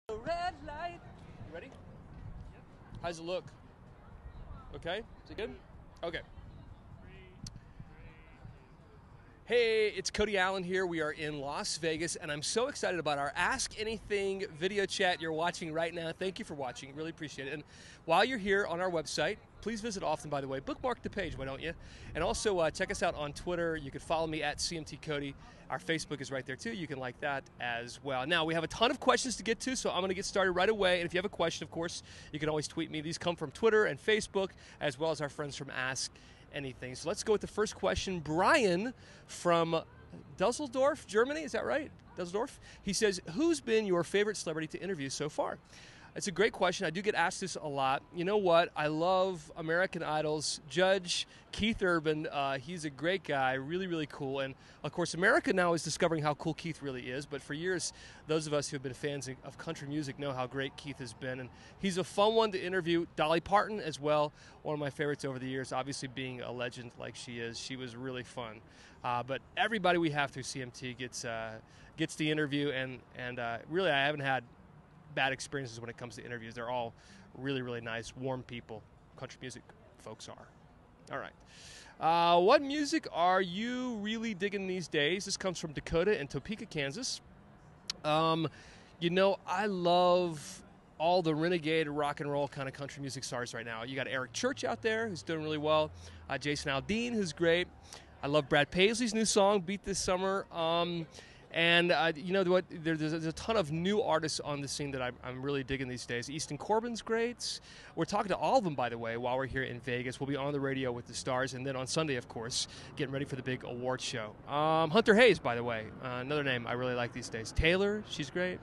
Red light. You ready? How's it look? Okay? Is it good? Okay. Hey, it's Cody Allen here. We are in Las Vegas, and I'm so excited about our Ask Anything video chat you're watching right now. Thank you for watching. Really appreciate it. And while you're here on our website, please visit often, by the way. Bookmark the page, why don't you? And also check us out on Twitter. You can follow me at CMT Cody. Our Facebook is right there, too. You can like that as well. Now, we have a ton of questions to get to, so I'm going to get started right away. And if you have a question, of course, you can always tweet me. These come from Twitter and Facebook, as well as our friends from Ask Anything. So let's go with the first question. Brian from Dusseldorf, Germany, is that right? Dusseldorf? He says, who's been your favorite celebrity to interview so far? It's a great question. I do get asked this a lot. You know what? I love American Idol's Judge Keith Urban. He's a great guy, really, really cool. And, of course, America now is discovering how cool Keith really is. But for years, those of us who have been fans of country music know how great Keith has been. And he's a fun one to interview. Dolly Parton as well, one of my favorites over the years, obviously being a legend like she is. She was really fun. But everybody we have through CMT gets the interview. And really, I haven't had bad experiences when it comes to interviews. They're all really, really nice, warm people. Country music folks are. All right. What music are you really digging these days? This comes from Dakota in Topeka, Kansas. You know, I love all the renegade rock and roll kind of country music stars right now. You got Eric Church out there who's doing really well. Jason Aldean, who's great. I love Brad Paisley's new song, Beat This Summer. And you know what? There's a ton of new artists on the scene that I'm really digging these days. Easton Corbin's great. We're talking to all of them, by the way, while we're here in Vegas. We'll be on the radio with the stars, and then on Sunday, of course, getting ready for the big award show. Hunter Hayes, by the way, another name I really like these days. Taylor, she's great.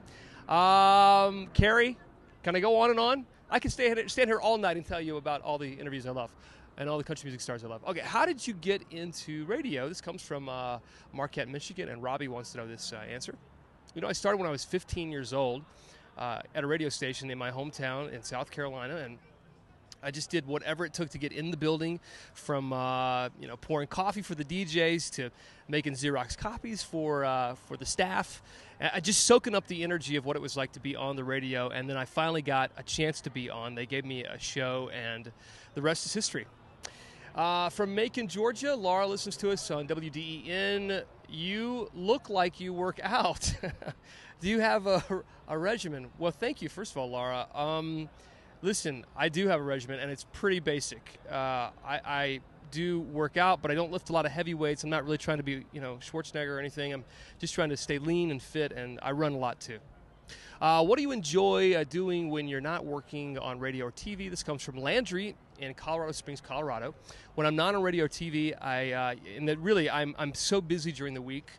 Carrie, can I go on and on? I can stand here all night and tell you about all the interviews I love and all the country music stars I love. Okay, how did you get into radio? This comes from Marquette, Michigan, and Robbie wants to know this answer. You know, I started when I was 15 years old at a radio station in my hometown in South Carolina, and I just did whatever it took to get in the building, from pouring coffee for the DJs to making Xerox copies for the staff. I just soaking up the energy of what it was like to be on the radio, and then I finally got a chance to be on. They gave me a show, and the rest is history. From Macon, Georgia, Laura listens to us on WDEN. You look like you work out. Do you have a regimen? Well, thank you, first of all, Laura. Listen, I do have a regimen, and it's pretty basic. I do work out, but I don't lift a lot of heavy weights. I'm not really trying to be, Schwarzenegger or anything. I'm just trying to stay lean and fit, and I run a lot too. What do you enjoy doing when you're not working on radio or TV? This comes from Landry in Colorado Springs, Colorado. When I'm not on radio or TV, I'm so busy during the week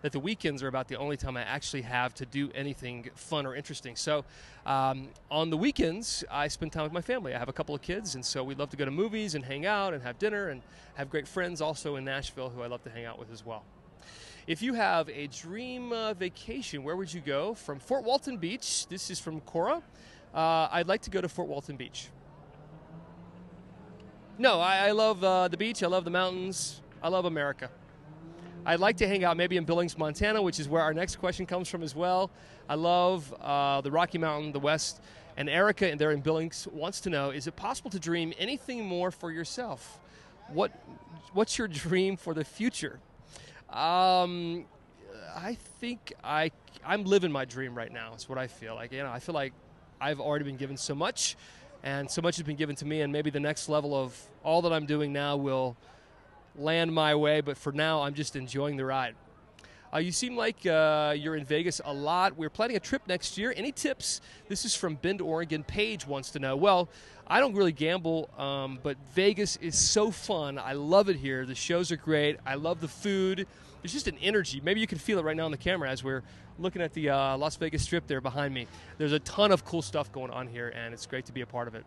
that the weekends are about the only time I actually have to do anything fun or interesting. So on the weekends, I spend time with my family. I have a couple of kids, and so we love to go to movies and hang out and have dinner, and have great friends also in Nashville who I love to hang out with as well. If you have a dream vacation, where would you go? From Fort Walton Beach, this is from Cora. I'd like to go to Fort Walton Beach. No, I love the beach. I love the mountains. I love America. I'd like to hang out maybe in Billings, Montana, which is where our next question comes from as well. I love the Rocky Mountain, the West. And Erica, and there in Billings, wants to know, is it possible to dream anything more for yourself? What's your dream for the future? I think I'm living my dream right now. It's what I feel like. I feel like I've already been given so much, and so much has been given to me, and maybe the next level of all that I'm doing now will land my way, but for now, I'm just enjoying the ride. You seem like you're in Vegas a lot. We're planning a trip next year. Any tips? This is from Bend, Oregon. Paige wants to know. Well, I don't really gamble, but Vegas is so fun. I love it here. The shows are great. I love the food. There's just an energy. Maybe you can feel it right now on the camera as we're looking at the Las Vegas Strip there behind me. There's a ton of cool stuff going on here, and it's great to be a part of it.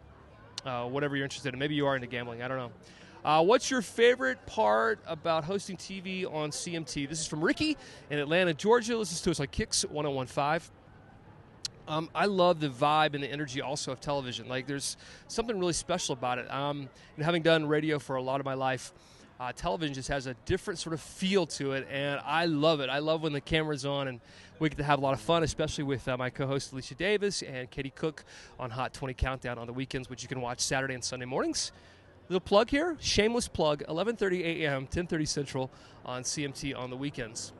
Whatever you're interested in. Maybe you are into gambling. I don't know. What's your favorite part about hosting TV on CMT? This is from Ricky in Atlanta, Georgia. Listens to us on Kicks 1015. I love the vibe and the energy also of television. Like, there's something really special about it. Having done radio for a lot of my life, television just has a different sort of feel to it, and I love it. I love when the camera's on, and we get to have a lot of fun, especially with my co-host Alicia Davis and Katie Cook on Hot 20 Countdown on the weekends, which you can watch Saturday and Sunday mornings. Little plug here, shameless plug, 11:30 a.m., 10:30 Central on CMT on the weekends.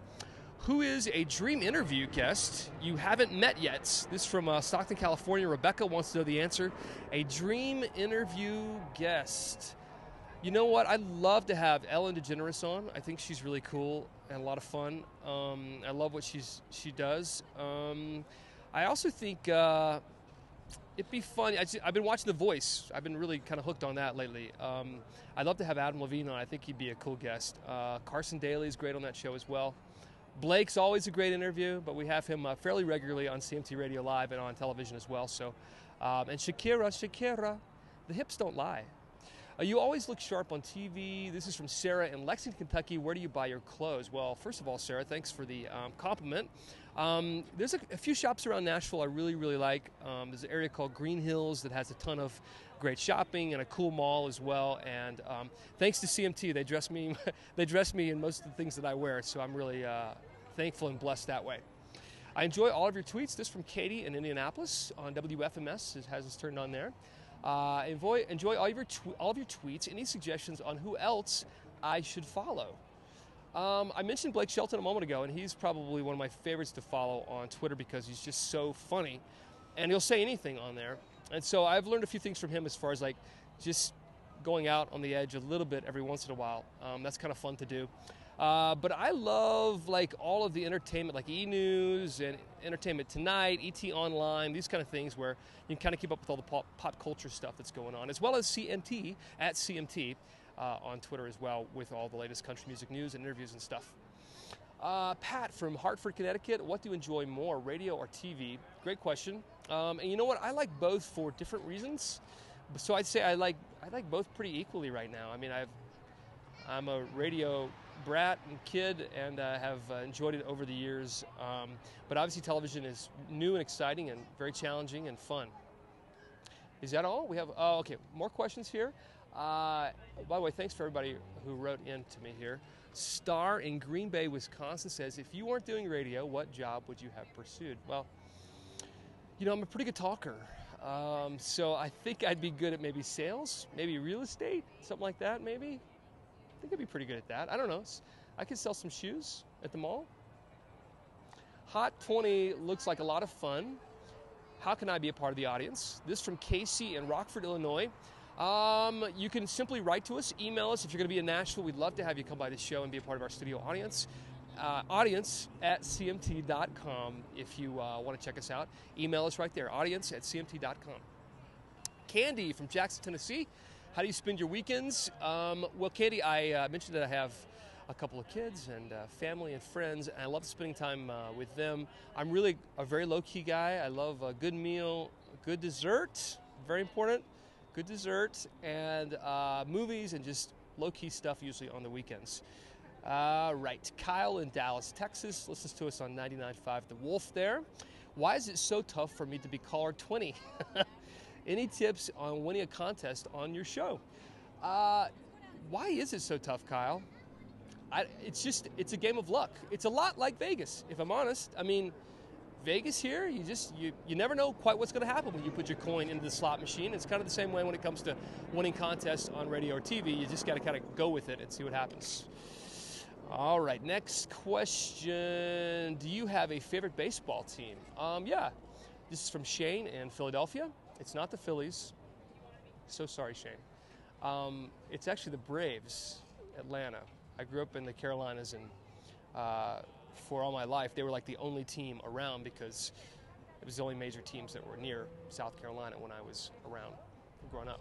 Who is a dream interview guest you haven't met yet? This is from Stockton, California. Rebecca wants to know the answer. A dream interview guest. You know what? I'd love to have Ellen DeGeneres on. I think she's really cool and a lot of fun. I love what she does. I also think it'd be fun. I've been watching The Voice. I've been really kind of hooked on that lately. I'd love to have Adam Levine on. I think he'd be a cool guest. Carson Daly is great on that show as well. Blake's always a great interview, but we have him fairly regularly on CMT Radio Live and on television as well. So, and Shakira, the hips don't lie. You always look sharp on TV. This is from Sarah in Lexington, Kentucky. Where do you buy your clothes? Well, first of all, Sarah, thanks for the compliment. There's a few shops around Nashville I really, really like. There's an area called Green Hills that has a ton of great shopping and a cool mall as well. And thanks to CMT, they dress me in most of the things that I wear. So I'm really thankful and blessed that way. I enjoy all of your tweets. This from Katie in Indianapolis on WFMS. It has us turned on there. Enjoy all of your tweets. Any suggestions on who else I should follow? I mentioned Blake Shelton a moment ago, and he's probably one of my favorites to follow on Twitter because he's just so funny, and he'll say anything on there. And so I've learned a few things from him as far as like just going out on the edge a little bit every once in a while. That's kind of fun to do. But I love like all of the entertainment, like E! News and Entertainment Tonight, ET Online, these kind of things where you can kind of keep up with all the pop culture stuff that's going on, as well as CMT at CMT on Twitter as well with all the latest country music news and interviews and stuff. Pat from Hartford, Connecticut, what do you enjoy more, radio or TV? Great question. And you know what? I like both for different reasons. So I'd say I like both pretty equally right now. I mean, I'm a radio brat and kid and have enjoyed it over the years. But obviously television is new and exciting and very challenging and fun. Is that all? We have, okay, more questions here. By the way, thanks for everybody who wrote in to me here. Star in Green Bay, Wisconsin says, if you weren't doing radio, what job would you have pursued? Well, you know, I'm a pretty good talker. So I think I'd be good at maybe sales, maybe real estate, something like that maybe. I think I'd be pretty good at that. I don't know. I could sell some shoes at the mall. Hot 20 looks like a lot of fun. How can I be a part of the audience? This from Casey in Rockford, Illinois. You can simply write to us, email us. If you're going to be in Nashville, we'd love to have you come by the show and be a part of our studio audience. Audience at cmt.com if you want to check us out. Email us right there, audience at cmt.com. Candy from Jackson, Tennessee. How do you spend your weekends? Well, Candy, I mentioned that I have a couple of kids and family and friends, and I love spending time with them. I'm really a very low-key guy. I love a good meal, good dessert, very important, good dessert, and movies and just low-key stuff usually on the weekends. Right, Kyle in Dallas, Texas, listens to us on 99.5 The Wolf there. Why is it so tough for me to be caller 20? Any tips on winning a contest on your show? Why is it so tough, Kyle? It's a game of luck. It's a lot like Vegas, if I'm honest. I mean, Vegas here, you never know quite what's going to happen when you put your coin into the slot machine. It's kind of the same way when it comes to winning contests on radio or TV. You just got to kind of go with it and see what happens. All right, next question. Do you have a favorite baseball team? Yeah. This is from Shane in Philadelphia. It's not the Phillies. So sorry, Shane. It's actually the Braves, Atlanta. I grew up in the Carolinas, and for all my life, they were like the only team around because it was the only major teams that were near South Carolina when I was around growing up.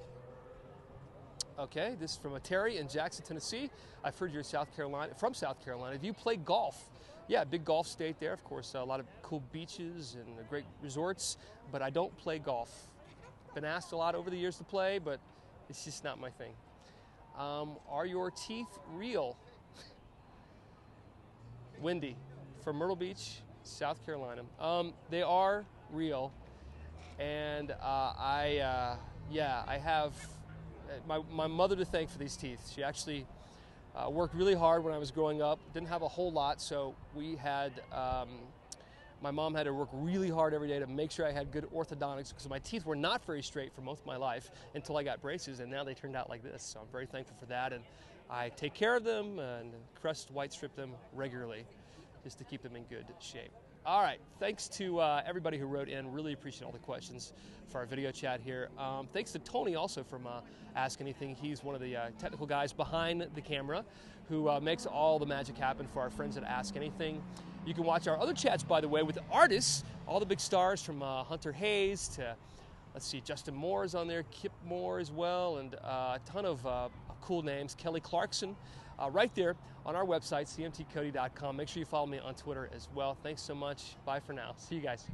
Okay, this is from Terry in Jackson, Tennessee. I've heard you're from South Carolina. Do you play golf? Yeah, big golf state there. Of course, a lot of cool beaches and great resorts, but I don't play golf. Been asked a lot over the years to play, but it's just not my thing. Are your teeth real? Wendy from Myrtle Beach, South Carolina. They are real, and I have my mother to thank for these teeth. She actually Worked really hard when I was growing up. Didn't have a whole lot, so we had, my mom had to work really hard every day to make sure I had good orthodontics, because my teeth were not very straight for most of my life until I got braces, and now they turned out like this. So I'm very thankful for that, and I take care of them and crest white strip them regularly just to keep them in good shape. All right, thanks to everybody who wrote in. Really appreciate all the questions for our video chat here. Thanks to Tony also from Ask Anything. He's one of the technical guys behind the camera who makes all the magic happen for our friends at Ask Anything. You can watch our other chats, by the way, with artists, all the big stars from Hunter Hayes to, let's see, Justin Moore is on there, Kip Moore as well, and a ton of cool names. Kelly Clarkson, right there on our website, cmtcody.com. Make sure you follow me on Twitter as well. Thanks so much. Bye for now. See you guys.